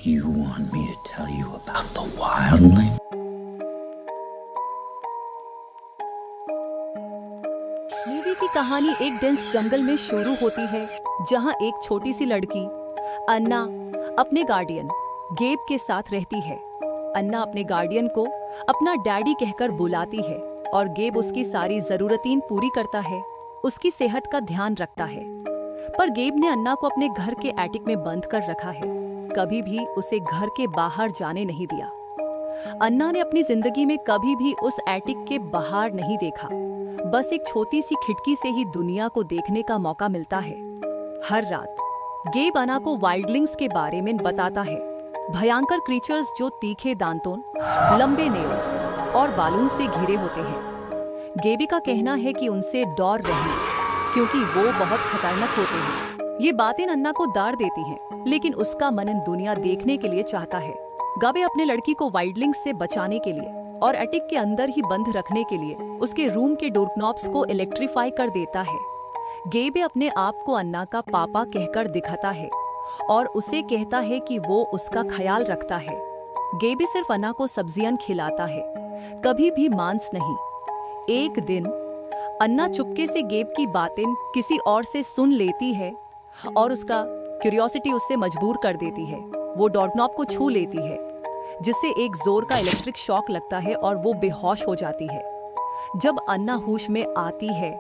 You want me to tell you about the wildling? Movie की कहानी एक dense जंगल में शुरू होती है, जहां एक छोटी सी लड़की अन्ना अपने गार्डियन गेब के साथ रहती है। अन्ना अपने गार्डियन को अपना डैडी कहकर बुलाती है और गेब उसकी सारी जरूरतें पूरी करता है, उसकी सेहत का ध्यान रखता है। पर गेब ने अन्ना को अपने घर के एटिक में बंद कर रखा है, कभी भी उसे घर के बाहर जाने नहीं दिया। अन्ना ने अपनी जिंदगी में कभी भी उस एटिक के बाहर नहीं देखा, बस एक छोटी सी खिड़की से ही दुनिया को देखने का मौका मिलता है। हर रात गेब अन्ना को वाइल्डलिंग्स के बारे में बताता है, भयंकर क्रीचर्स जो तीखे दांतों, लंबे नेल्स और बालों से घिरे होते हैं। गेबी का कहना है कि उनसे डर रहे, क्योंकि वो बहुत खतरनाक होते हैं। ये बातें अन्ना को डर देती हैं, लेकिन उसका मन दुनिया देखने के लिए चाहता है। गाबे अपने लड़की को वाइल्डलिंग्स से बचाने के लिए और एटिक के अंदर ही बंद रखने के लिए उसके रूम के डोर नॉब्स को इलेक्ट्रीफाई कर देता है। गेबे अपने आप को अन्ना का पापा कहकर दिखाता है और उसे कहता है कि वो उसका ख्याल रखता है। गेबे सिर्फ अन्ना को सब्जियां खिलाता है, कभी भी मांस नहीं। एक दिन अन्ना चुपके से गेब की बातें किसी और से सुन लेती है और उसका क्यूरियोसिटी उससे मजबूर कर देती है। वो डोरनॉब को छू लेती है, जिससे एक जोर का इलेक्ट्रिक शॉक लगता है और वो बेहोश हो जाती है। जब अन्ना होश में आती है,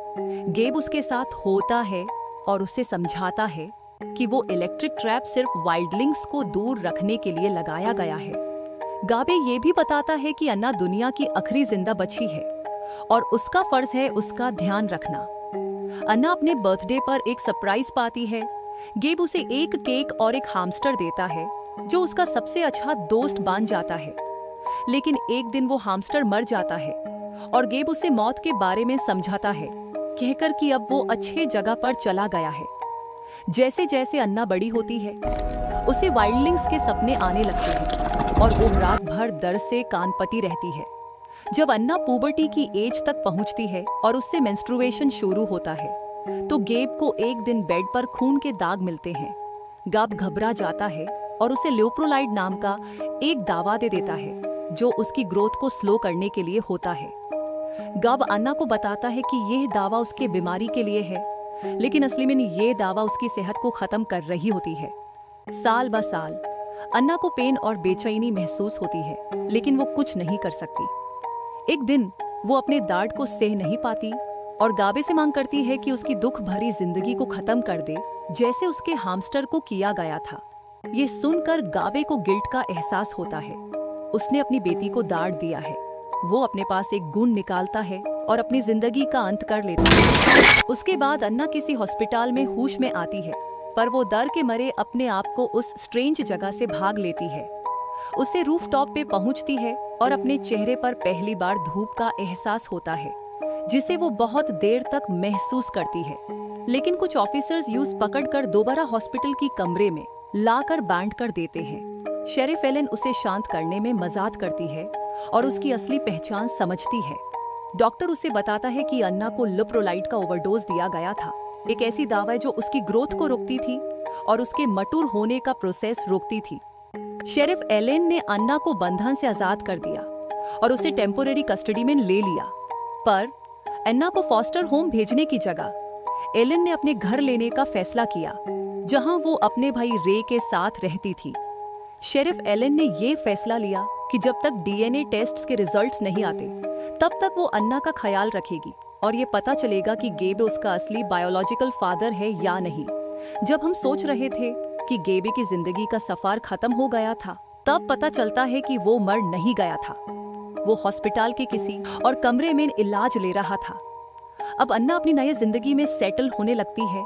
गेब उसके साथ होता है और उसे समझाता है कि वो इलेक्ट्रिक ट्रैप सिर्फ वाइल्डलिंग्स को दूर रखने के लिए लगाया गया है। गाबे ये भी बताता है कि अन्ना दुनिया की आखिरी जिंदा बची है और उसका फर्ज है उसका ध्यान रखना। अन्ना अपने बर्थडे पर एक सरप्राइज पाती है। गेब उसे एक केक और एक हैमस्टर देता है, जो उसका सबसे अच्छा दोस्त बन जाता है। लेकिन एक दिन वो हैमस्टर मर जाता है और गेब उसे मौत के बारे में समझाता है, कहकर कि अब वो अच्छे जगह पर चला गया है। जैसे जैसे अन्ना बड़ी होती है, उसे वाइल्डलिंग्स के सपने आने लगते हैं और वो रात भर दर्द से कानपती रहती है। जब अन्ना पुबर्टी की एज तक पहुंचती है और उससे मेंस्ट्रुएशन शुरू होता है, तो गेब को एक दिन बेड पर खून के दाग मिलते हैं। गाब घबरा जाता है और उसे ल्यूप्रोलाइड नाम का एक दवा दे देता है, जो उसकी ग्रोथ को स्लो करने के लिए होता है। गाब अन्ना को बताता है कि यह दवा उसके बीमारी के लिए है, लेकिन असली में यह दवा उसकी सेहत को खत्म कर रही होती है। साल ब साल अन्ना को पेन और बेचैनी महसूस होती है, लेकिन वो कुछ नहीं कर सकती। एक दिन वो अपने दर्द को सह नहीं पाती और गाबे से मांग करती है कि उसकी दुख भरी जिंदगी को खत्म कर दे, जैसे उसके हैमस्टर को किया गया था। ये सुनकर गाबे को गिल्ट का एहसास होता है। उसने अपनी बेटी को दर्द दिया है। वो अपने पास एक गूंद निकालता है और अपनी जिंदगी का अंत कर लेता है। उसके बाद अन्ना किसी हॉस्पिटल में होश में आती है, पर वो डर के मारे अपने आप को उस स्ट्रेंज जगह से भाग लेती है। उसे रूफटॉप पे पहुंचती है और अपने चेहरे पर पहली बार धूप का एहसास होता है, जिसे वो बहुत देर तक महसूस करती है। लेकिन कुछ ऑफिसर्स यूज पकड़कर दोबारा हॉस्पिटल की कमरे में लाकर बांध कर देते हैं। शेरिफ एलन उसे शांत करने में मजाक करती है और उसकी असली पहचान समझती है। डॉक्टर उसे बताता है कि अन्ना को लुप्रोलाइड का ओवरडोज दिया गया था, एक ऐसी दवा जो उसकी ग्रोथ को रोकती थी और उसके मटूर होने का प्रोसेस रोकती थी। शेरिफ एलन ने अन्ना को बंधन से आजाद कर दिया और उसे टेम्पोरेरी कस्टडी में ले लिया। पर अन्ना को फॉस्टर होम भेजने की जगह एलन ने अपने घर लेने का फैसला किया, जहां वो अपने भाई रे के साथ रहती थी। शेरिफ एलन ने ये फैसला लिया कि जब तक डीएनए टेस्ट्स के रिजल्ट्स नहीं आते, तब तक वो अन्ना का ख्याल रखेगी और ये पता चलेगा कि गेब उसका असली बायोलॉजिकल फादर है या नहीं। जब हम सोच रहे थे कि गेबे की जिंदगी का सफर खत्म हो गया था, तब पता चलता है कि वो मर नहीं गया था। वो हॉस्पिटल के किसी और कमरे में इलाज ले रहा था। अब अन्ना अपनी नई जिंदगी में सेटल होने लगती है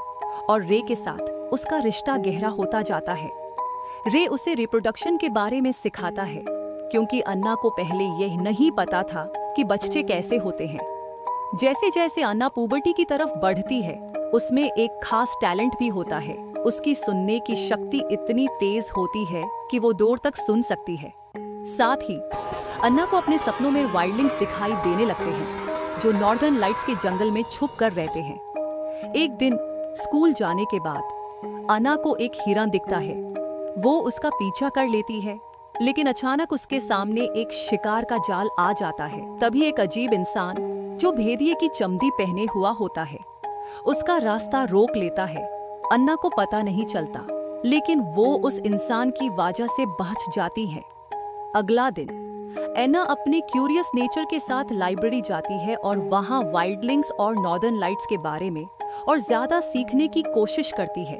और रे के साथ उसका रिश्ता गहरा होता जाता है। रे उसे रिप्रोडक्शन के बारे में सिखाता है, क्योंकि अन्ना को पहले यह नहीं पता था कि बच्चे कैसे होते हैं। जैसे जैसे अन्ना पुबर्टी की तरफ बढ़ती है, उसमें एक खास टैलेंट भी होता है। उसकी सुनने की शक्ति इतनी तेज होती है कि वो दूर तक सुन सकती है। साथ ही अन्ना को अपने सपनों में वाइल्डलिंग्स दिखाई देने लगते हैं, जो नॉर्दर्न लाइट्स के जंगल में छुप कर रहते हैं। एक दिन स्कूल जाने के बाद अन्ना को एक हिरन दिखता है। वो उसका पीछा कर लेती है, लेकिन अचानक उसके सामने एक शिकार का जाल आ जाता है। तभी एक अजीब इंसान जो भेदिए की चमड़ी पहने हुआ होता है उसका रास्ता रोक लेता है। अन्ना को पता नहीं चलता, लेकिन वो उस इंसान की वजह से बच जाती है। अगला दिन एना अपने क्यूरियस नेचर के साथ लाइब्रेरी जाती है और वहाँ वाइल्डलिंग्स और नॉर्दर्न लाइट्स के बारे में और ज्यादा सीखने की कोशिश करती है।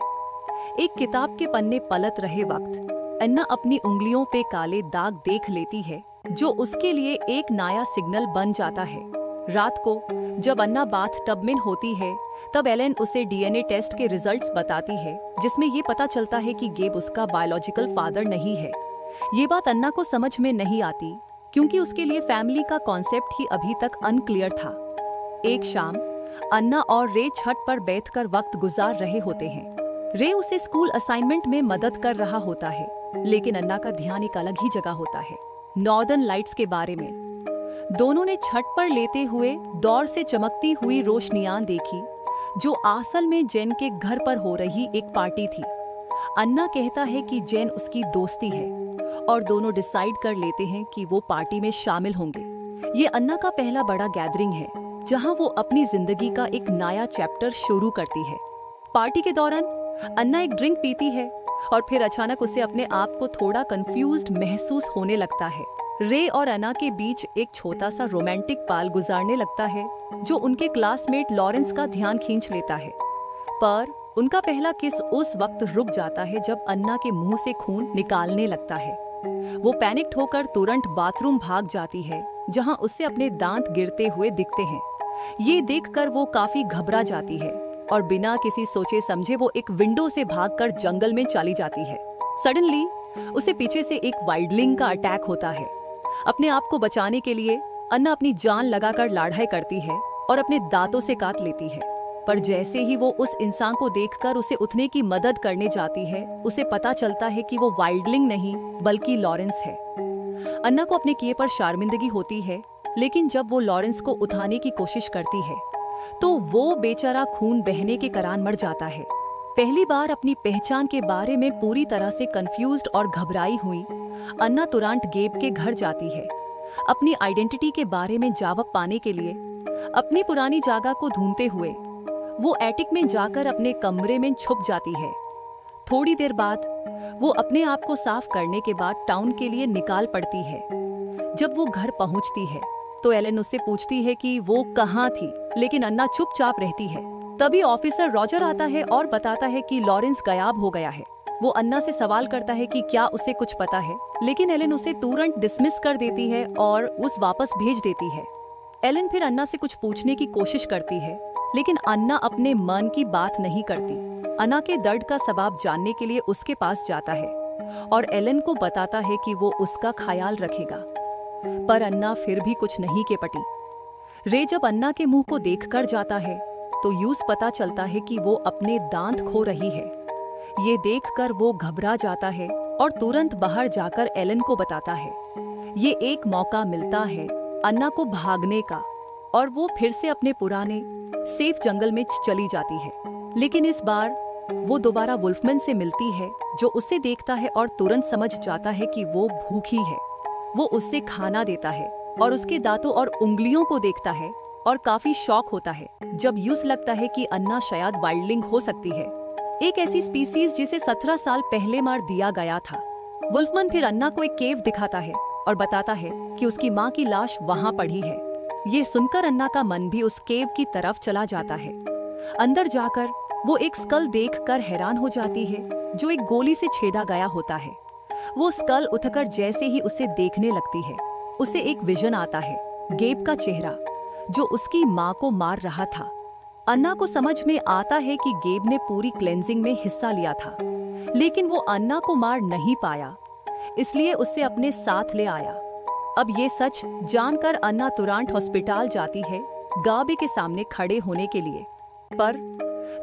एक किताब के पन्ने पलट रहे वक्त अन्ना अपनी उंगलियों पे काले दाग देख लेती है, जो उसके लिए एक नया सिग्नल बन जाता है। रात को जब अन्ना बाथ टब में होती है, तब एलन उसे डीएनए टेस्ट के रिजल्ट्स बताती है, जिसमें ये पता चलता है कि गेब उसका बायोलॉजिकल फादर नहीं है। ये बात अन्ना को समझ में नहीं आती, क्योंकि उसके लिए फैमिली का कॉन्सेप्ट ही अभी तक अनक्लियर था। एक शाम अन्ना और रे छत पर बैठकर वक्त गुजार रहे होते हैं। रे उसे स्कूल असाइनमेंट में मदद कर रहा होता है, लेकिन अन्ना का ध्यान एक अलग ही जगह होता है, नॉर्दर्न लाइट्स के बारे में। दोनों ने छत पर लेते हुए दौर से चमकती हुई रोशनियां देखी, जो असल में जेन के घर पर हो रही एक पार्टी थी। अन्ना कहता है कि जेन उसकी दोस्ती है और दोनों डिसाइड कर लेते हैं कि वो पार्टी में शामिल होंगे। ये अन्ना का पहला बड़ा गैदरिंग है, जहां वो अपनी जिंदगी का एक नया चैप्टर शुरू करती है। पार्टी के दौरान अन्ना एक ड्रिंक पीती है और फिर अचानक उसे अपने आप को थोड़ा कंफ्यूज्ड महसूस होने लगता है। रे और अन्ना के बीच एक छोटा सा रोमांटिक पल गुजारने लगता है, जो उनके क्लासमेट लॉरेंस का ध्यान खींच लेता है। पर उनका पहला किस उस वक्त रुक जाता है जब अन्ना के मुंह से खून निकालने लगता है। वो पैनिक्ड होकर तुरंत बाथरूम भाग जाती है, जहां उससे अपने दांत गिरते हुए दिखते हैं। ये देखकर वो काफी घबरा जाती है और बिना किसी सोचे समझे वो एक विंडो से भागकर जंगल में चली जाती है। सडनली उसे पीछे से एक वाइल्डलिंग का अटैक होता है। अपने आप को बचाने के लिए अन्ना अपनी जान लगाकर लड़ाई करती है और अपने दांतों से काट लेती है। पर जैसे ही वो उस इंसान को देखकर उसे उठने की मदद करने जाती है, उसे पता चलता है कि वो वाइल्डलिंग नहीं बल्कि लॉरेंस है। अन्ना को अपने किए पर शर्मिंदगी होती है, लेकिन जब वो लॉरेंस को उठाने की कोशिश करती है तो वो बेचारा खून बहने के कारण मर जाता है। पहली बार अपनी पहचान के बारे में पूरी तरह से कंफ्यूज्ड और घबराई हुई अन्ना तुरंत गेब के घर जाती है। अपनी आइडेंटिटी के बारे में जवाब पाने के लिए अपनी पुरानी जगह को ढूंढते हुए वो एटिक में जाकर अपने कमरे में छुप जाती है। थोड़ी देर बाद वो अपने आप को साफ करने के बाद टाउन के लिए निकाल पड़ती है। जब वो घर पहुंचती है तो एलन उससे पूछती है कि वो कहाँ थी, लेकिन अन्ना चुपचाप रहती है। तभी ऑफिसर रॉजर आता है और बताता है कि लॉरेंस गायब हो गया है। वो अन्ना से सवाल करता है कि क्या उसे कुछ पता है, लेकिन एलन उसे तुरंत डिसमिस कर देती है और उस वापस भेज देती है। एलन फिर अन्ना से कुछ पूछने की कोशिश करती है, लेकिन अन्ना अपने मन की बात नहीं करती। अन्ना के दर्द का सबब जानने के लिए उसके पास जाता है और एलन को बताता है कि वो उसका ख्याल रखेगा, पर अन्ना फिर भी कुछ नहीं के पटी। रे जब अन्ना के मुंह को देखकर जाता है तो यूज पता चलता है कि वो अपने दांत खो रही है। ये देखकर वो घबरा जाता है और तुरंत बाहर जाकर एलन को बताता है। ये एक मौका मिलता है अन्ना को भागने का और वो फिर से अपने पुराने सेफ जंगल में चली जाती है। लेकिन इस बार वो दोबारा वुल्फमैन से मिलती है, जो उसे देखता है और तुरंत समझ जाता है कि वो भूखी है। वो उससे खाना देता है और उसके दांतों और उंगलियों को देखता है और काफी शॉक होता है जब यूज लगता है कि अन्ना शायद वाइल्डलिंग हो सकती है, एक ऐसी स्पीसीज जिसे 17 साल पहले मार दिया गया था। वुल्फमैन फिर अन्ना को एक केव दिखाता है और बताता है कि उसकी माँ की लाश वहाँ पड़ी है। ये सुनकर अन्ना का मन भी उस केव की तरफ चला जाता है। अंदर जाकर वो एक स्कल देखकर हैरान हो जाती है, जो एक गोली से छेदा गया होता है। वो स्कल उठकर जैसे ही उसे देखने लगती है, उसे एक विजन आता है, गेब का चेहरा जो उसकी माँ को मार रहा था। अन्ना को समझ में आता है कि गेब ने पूरी क्लेंजिंग में हिस्सा लिया था, लेकिन वो अन्ना को मार नहीं पाया, इसलिए उसे अपने साथ ले आया। अब ये सच जानकर अन्ना तुरंत हॉस्पिटल जाती है गाबे के सामने खड़े होने के लिए। पर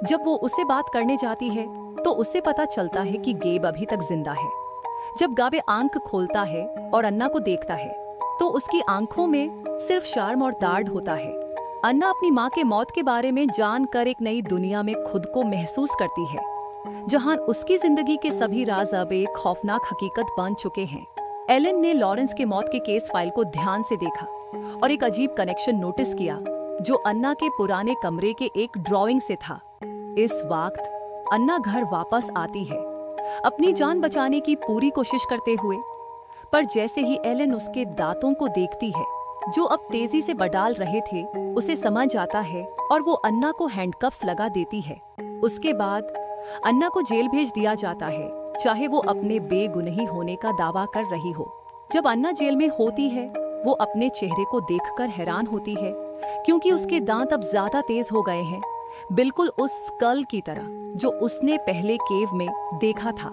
जब वो उससे बात करने जाती है तो उससे पता चलता है कि गेब अभी तक जिंदा है। जब गाबे आंख खोलता है और अन्ना को देखता है तो उसकी आंखों में सिर्फ शर्म और दर्द होता है। अन्ना अपनी माँ के मौत के बारे में जानकर एक नई दुनिया में खुद को महसूस करती है। जहां उसकी जिंदगी के सभी राज अब एक खौफनाक हकीकत बन चुके हैं। एलन ने लॉरेंस के मौत के केस फाइल को ध्यान से देखा और एक अजीब कनेक्शन नोटिस किया जो अन्ना के पुराने कमरे के एक ड्राइंग से था। इस वक्त अन्ना घर वापस आती है, अपनी जान बचाने की पूरी कोशिश करते हुए, पर जैसे ही एलन उसके दांतों को देखती है जो अब तेजी से बडाल रहे थे, उसे समझ आता है और वो अन्ना को हैंडकफ्स लगा देती है। उसके बाद अन्ना को जेल भेज दिया जाता है, चाहे वो अपने बेगुनाही होने का दावा कर रही हो। जब अन्ना जेल में होती है, वो अपने चेहरे को देखकर हैरान होती है क्योंकि उसके दांत अब ज्यादा तेज हो गए हैं, बिल्कुल उस स्कल की तरह जो उसने पहले केव में देखा था।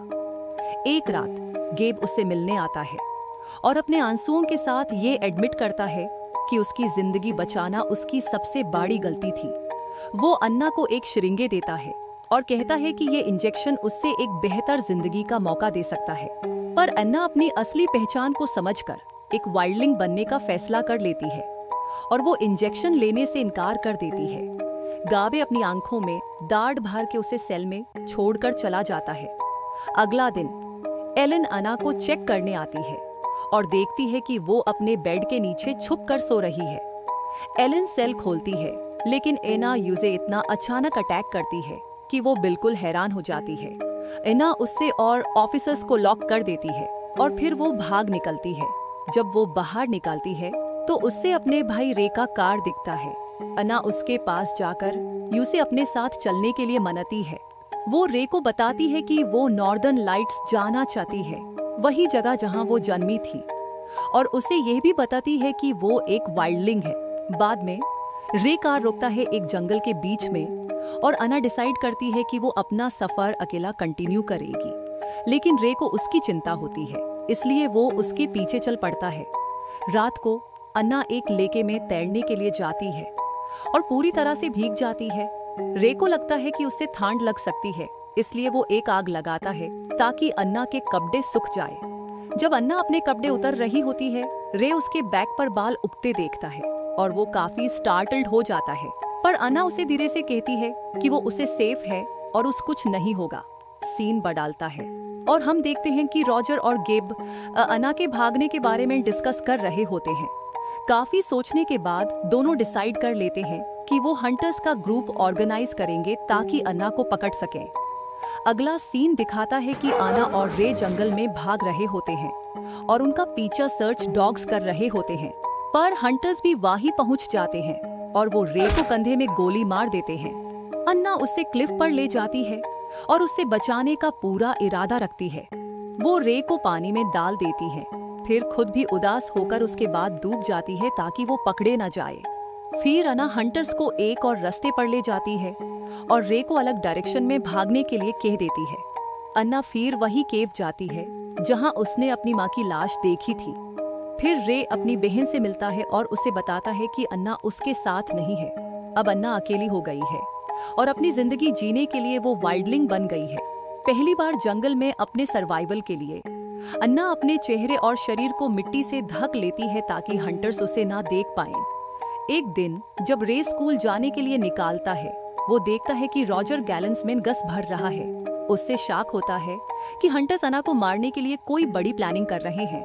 एक रात गेब उससे मिलने आता है और अपने आंसुओं के साथ ये एडमिट करता है कि उसकी जिंदगी बचाना उसकी सबसे बड़ी गलती थी। वो अन्ना को एक शरिंगे देता है और कहता है कि ये इंजेक्शन उससे एक बेहतर जिंदगी का मौका दे सकता है। पर अन्ना अपनी असली पहचान को समझकर एक वाइल्डलिंग बनने का फैसला कर लेती है और वो इंजेक्शन लेने से इनकार कर देती है। गाबे अपनी आंखों में दाढ़ भर के उसे सेल में छोड़कर चला जाता है। अगला दिन एलन अन्ना को चेक करने आती है और देखती है कि वो अपने बेड के नीचे छुप कर सो रही है। एलन सेल खोलती है, लेकिन अन्ना उसे इतना अचानक अटैक करती है कि वो बिल्कुल हैरान हो जाती है। अन्ना उससे और ऑफिसर्स को लॉक कर देती है और फिर वो भाग निकलती है। जब वो बाहर निकलती है तो उससे अपने भाई रे का कार दिखता है। अन्ना उसके पास जाकर उसे अपने साथ चलने के लिए मनाती है। वो रे को बताती है कि वो नॉर्दर्न लाइट्स जाना चाहती है, वही जगह जहां वो जन्मी थी, और उसे यह भी बताती है कि वो एक वाइल्डलिंग है। बाद में रे कार रोकता है एक जंगल के बीच में और अन्ना डिसाइड करती है कि वो अपना सफर अकेला कंटिन्यू करेगी, लेकिन रे को उसकी चिंता होती है, इसलिए वो उसके पीछे चल पड़ता है। रात को अन्ना एक लेके में तैरने के लिए जाती है और पूरी तरह से भीग जाती है। रे को लगता है कि उससे ठंड लग सकती है, इसलिए वो एक आग लगाता है ताकि अन्ना के कपड़े सूख जाए। जब अन्ना अपने कपड़े उतर रही होती है, रे उसके बैक पर बाल उगते देखता है और वो काफी स्टार्टल्ड हो जाता है। पर अन्ना उसे धीरे से कहती है कि वो उसे सेफ है और उस कुछ नहीं होगा। सीन बदलता है और हम देखते हैं कि रॉजर और गेब अन्ना के भागने के बारे में डिस्कस कर रहे होते हैं। काफी सोचने के बाद दोनों डिसाइड कर लेते हैं कि वो हंटर्स का ग्रुप ऑर्गेनाइज करेंगे ताकि अन्ना को पकड़ सकें। अगला सीन दिखाता है कि अन्ना और रे जंगल में भाग रहे होते हैं और उनका पीछा सर्च डॉग्स कर रहे होते हैं, पर हंटर्स भी वहीं पहुंच जाते हैं और वो रे को कंधे में गोली मार देते हैं। अन्ना उससे क्लिफ पर ले जाती है और उससे बचाने का पूरा इरादा रखती है। वो रे को पानी में डाल देती है, फिर खुद भी उदास होकर उसके बाद डूब जाती है ताकि वो पकड़े न जाए। फिर अन्ना हंटर्स को एक और रास्ते पर ले जाती है और रे को अलग डायरेक्शन में भागने के लिए कह देती है। अन्ना फिर वही केव जाती है जहां उसने अपनी माँ की लाश देखी थी। फिर रे अपनी बहन से मिलता है और उसे बताता है कि अन्ना उसके साथ नहीं है। अब अन्ना अकेली हो गई है और अपनी जिंदगी जीने के लिए वो वाइल्डलिंग बन गई है। पहली बार जंगल में अपने सर्वाइवल के लिए अन्ना अपने चेहरे और शरीर को मिट्टी से ढक लेती है ताकि हंटर्स उसे ना देख पाएं। एक दिन जब रे स्कूल जाने के लिए निकालता है, वो देखता है कि रॉजर गैलेंस में गस भर रहा है। उससे शक होता है कि हंटर्स अन्ना को मारने के लिए कोई बड़ी प्लानिंग कर रहे हैं।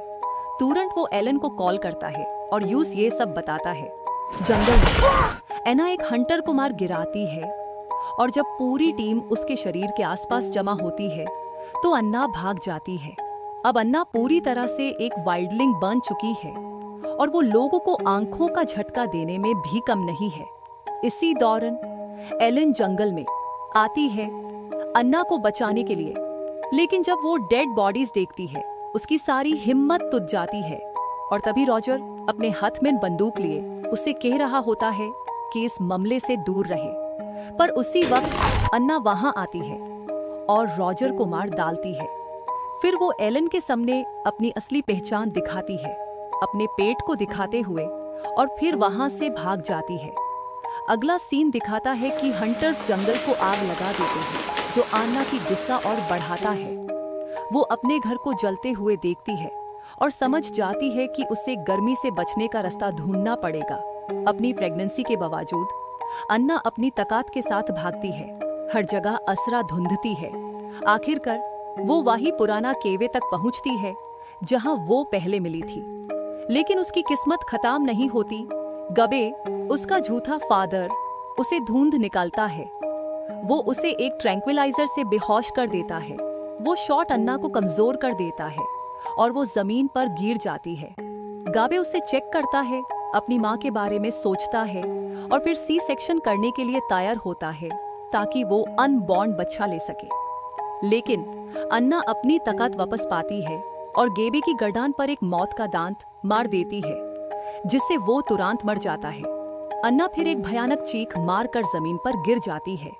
तुरंत वो एलन को कॉल करता है और यूस ये सब बताता है। जंगल में अन्ना एक हंटर को मार गिराती है और जब पूरी टीम उसके शरीर के आसपास जमा होती है तो अन्ना भाग जाती है। अब अन्ना पूरी तरह से एक वाइल्डलिंग बन चुकी है और वो लोगों को आंखों का झटका देने में भी कम नहीं है। इसी दौरान एलन जंगल में आती है अन्ना को बचाने के लिए, लेकिन जब वो डेड बॉडीज देखती है उसकी सारी हिम्मत टूट जाती है और तभी रॉजर अपने हाथ में बंदूक लिए उससे कह रहा होता है कि इस मामले से दूर रहे। पर उसी वक्त अन्ना वहां आती है और रॉजर को मार डालती है। फिर वो एलन के सामने अपनी असली पहचान दिखाती है, अपने पेट को दिखाते हुए, और फिर वहां से भाग जाती है। अगला सीन दिखाता है कि हंटर्स जंगल को आग लगा देते हैं, जो अन्ना की गुस्सा और बढ़ाता है। वो अपने घर को जलते हुए देखती है और समझ जाती है कि उसे गर्मी से बचने का रास्ता ढूंढना पड़ेगा। अपनी प्रेगनेंसी के बावजूद अन्ना अपनी ताकत के साथ भागती है, हर जगह असरा ढूंढती है, आखिरकार वो वही पुराना केवे तक पहुंचती है जहां वो पहले मिली थी। लेकिन उसकी किस्मत खत्म नहीं होती। गबे, उसका झूठा फादर, उसे ढूंढ निकालता है। वो उसे एक ट्रैंक्विलाइजर से बेहोश कर देता है। वो शॉट अन्ना को कमजोर कर देता है और वो जमीन पर गिर जाती है। गाबे उसे चेक करता है, अपनी माँ के बारे में सोचता है और फिर सी सेक्शन करने के लिए तैयार होता है ताकि वो अनबॉर्न बच्चा ले सके। लेकिन अन्ना अपनी ताकत वापस पाती है और गेबे की गर्दन पर एक मौत का दांत मार देती है, जिससे वो तुरंत मर जाता है। अन्ना फिर एक भयानक चीख मारकर जमीन पर गिर जाती है।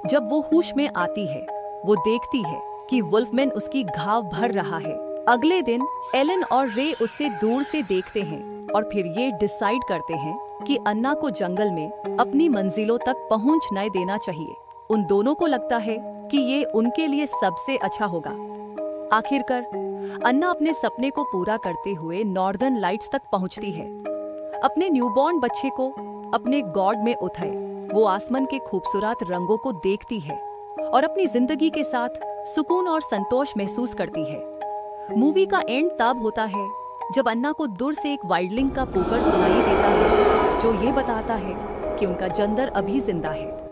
जब वो होश में आती है, वो देखती है कि वुल्फमैन उसकी घाव भर रहा है। अगले दिन एलन और रे उससे दूर से देखते हैं और फिर ये डिसाइड करते हैं कि अन्ना को जंगल में अपनी मंजिलों तक पहुंच नहीं देना चाहिए। उन दोनों को लगता है कि ये उनके लिए सबसे अच्छा होगा। आखिरकार अन्ना अपने सपने को पूरा करते हुए नॉर्दर्न लाइट्स तक पहुंचती है। अपने न्यूबॉर्न बच्चे को अपने गॉड में उठाए, वो आसमान के खूबसूरत रंगों को देखती है और अपनी जिंदगी के साथ सुकून और संतोष महसूस करती है। मूवी का एंड तब होता है जब अन्ना को दूर से एक वाइल्डलिंग का पुकार सुनाई देता है, जो ये बताता है कि उनका जंदर अभी जिंदा है।